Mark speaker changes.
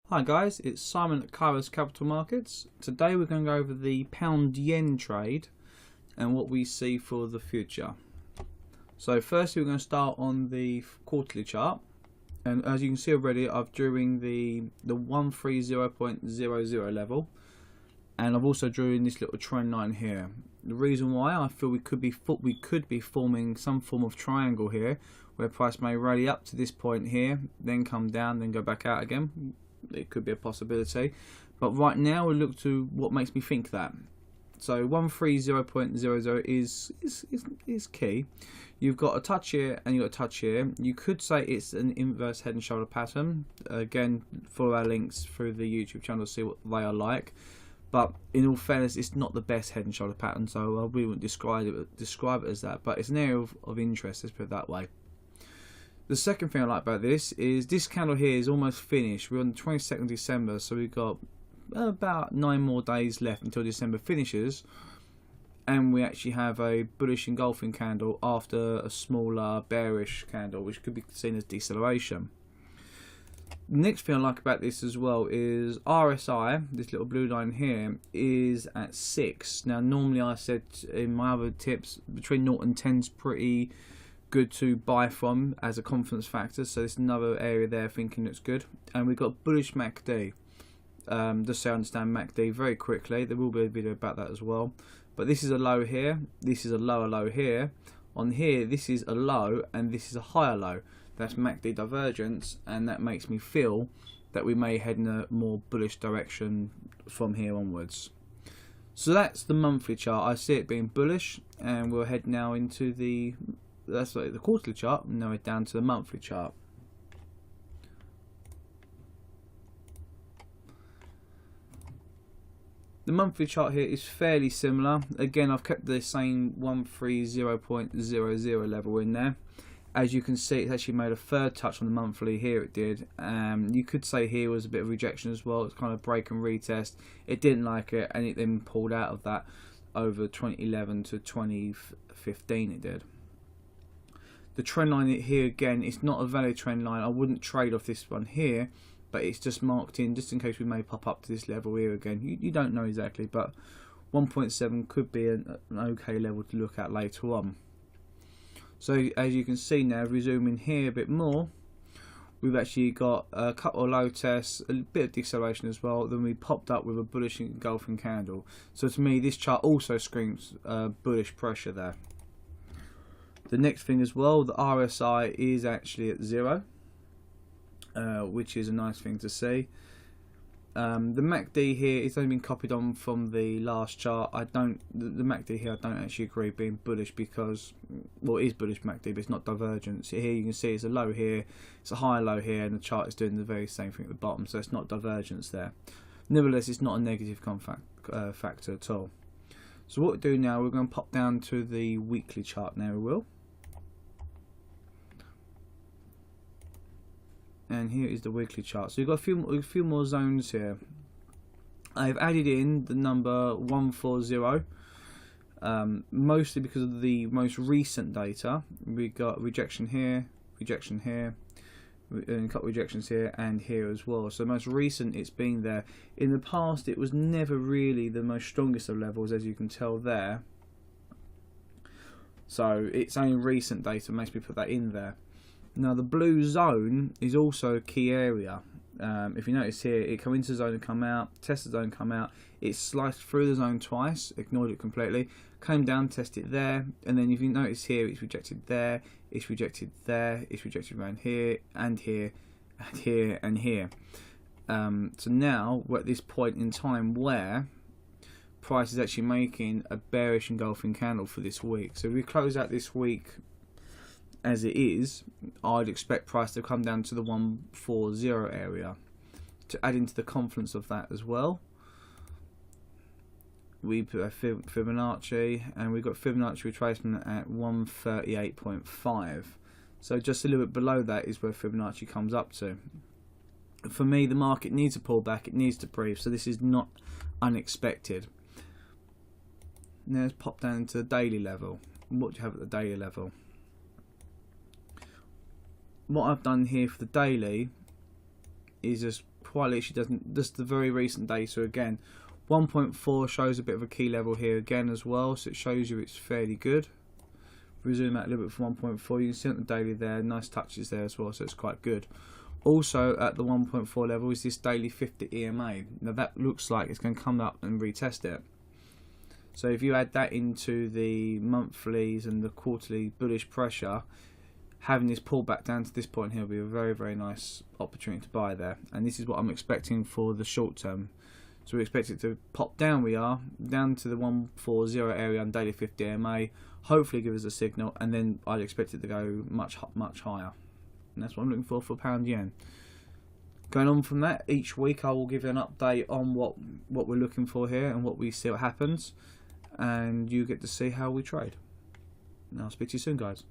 Speaker 1: Hi guys, it's Simon at Kairos Capital Markets. Today we're going to go over the pound yen trade and what we see for the future. So firstly we're going to start on the quarterly chart, and as you can see already I've during the 130.00 level, and I've also drew in this little trend line here. The reason why I feel we could be forming some form of triangle here where price may rally up to this point here, then come down, then go back out again. It could be a possibility, but right now we'll look to what makes me think that. So 130.00 is key. You've got a touch here and you've got a touch here. You could say it's an inverse head and shoulder pattern. Again, follow our links through the YouTube channel to see what they are like. But in all fairness, it's not the best head and shoulder pattern, so I really wouldn't describe it as that. But it's an area of interest, let's put it that way. The second thing I like about this is this candle here is almost finished. We're on the 22nd of December, so we've got about 9 more days left until December finishes, and we actually have a bullish engulfing candle after a smaller bearish candle, which could be seen as deceleration. The next thing I like about this as well is RSI, this little blue line here, is at 6. Now normally I said in my other tips between 0 and 10 is pretty good to buy from as a confidence factor, so there's another area there thinking looks good. And we've got bullish MACD. Just so I understand MACD very quickly, there will be a video about that as well, but this is a low here, this is a lower low here, on here this is a low and this is a higher low. That's MACD divergence, and that makes me feel that we may head in a more bullish direction from here onwards. So that's the monthly chart. I see it being bullish, and we'll head now into the quarterly chart, and now we're down to the monthly chart. The monthly chart here is fairly similar. Again, I've kept the same 130.00 level in there. As you can see, it's actually made a third touch on the monthly. Here it did. You could say here was a bit of rejection as well. It's kind of break and retest. It didn't like it, and it then pulled out of that over 2011 to 2015 it did. The trend line here again, it's not a valid trend line. I wouldn't trade off this one here, but it's just marked in just in case we may pop up to this level here again. You don't know exactly, but 1.7 could be an okay level to look at later on. So as you can see now, if we zoom in here a bit more, we've actually got a couple of low tests, a bit of deceleration as well, then we popped up with a bullish engulfing candle. So to me, this chart also screams bullish pressure there. The next thing as well, the RSI is actually at 0, which is a nice thing to see. The MACD here is only been copied on from the last chart. The MACD here I don't actually agree being bullish because, well, it is bullish MACD, but it's not divergence. Here you can see it's a low here, it's a higher low here, and the chart is doing the very same thing at the bottom, so it's not divergence there. Nevertheless, it's not a negative factor at all. So what we do now, we're going to pop down to the weekly chart now, we will. And here is the weekly chart. So you've got a few more zones here. I've added in the number 140, mostly because of the most recent data. We got rejection here, and a couple of rejections here and here as well. So most recent it's been there. In the past it was never really the most strongest of levels, as you can tell there. So it's only recent data makes me put that in there. Now the blue zone is also a key area. If you notice here, it come into the zone and come out, test the zone, come out. It sliced through the zone twice, ignored it completely, came down, tested there, and then if you notice here, it's rejected there, it's rejected there, it's rejected around here, and here, and here, and here. So now we're at this point in time where price is actually making a bearish engulfing candle for this week. So if we close out this week as it is, I'd expect price to come down to the 140 area. To add into the confidence of that as well, we put a Fibonacci, and we've got Fibonacci retracement at 138.5. So just a little bit below that is where Fibonacci comes up to. For me, the market needs to pull back, it needs to breathe, so this is not unexpected. Now let's pop down to the daily level. What do you have at the daily level? What I've done here for the daily is just quite literally doesn't, just the very recent data again. 1.4 shows a bit of a key level here again as well, so it shows you it's fairly good. If we zoom out a little bit from 1.4, you can see on the daily there, nice touches there as well, so it's quite good. Also at the 1.4 level is this daily 50 EMA. Now that looks like it's going to come up and retest it. So if you add that into the monthlies and the quarterly bullish pressure, having this pull back down to this point here will be a very, very nice opportunity to buy there. And this is what I'm expecting for the short term. So we expect it to pop down, down to the 140 area on daily 50 EMA, hopefully give us a signal, and then I'd expect it to go much, much higher. And that's what I'm looking for pound yen. Going on from that, each week I will give you an update on what we're looking for here and what we see what happens, and you get to see how we trade. And I'll speak to you soon, guys.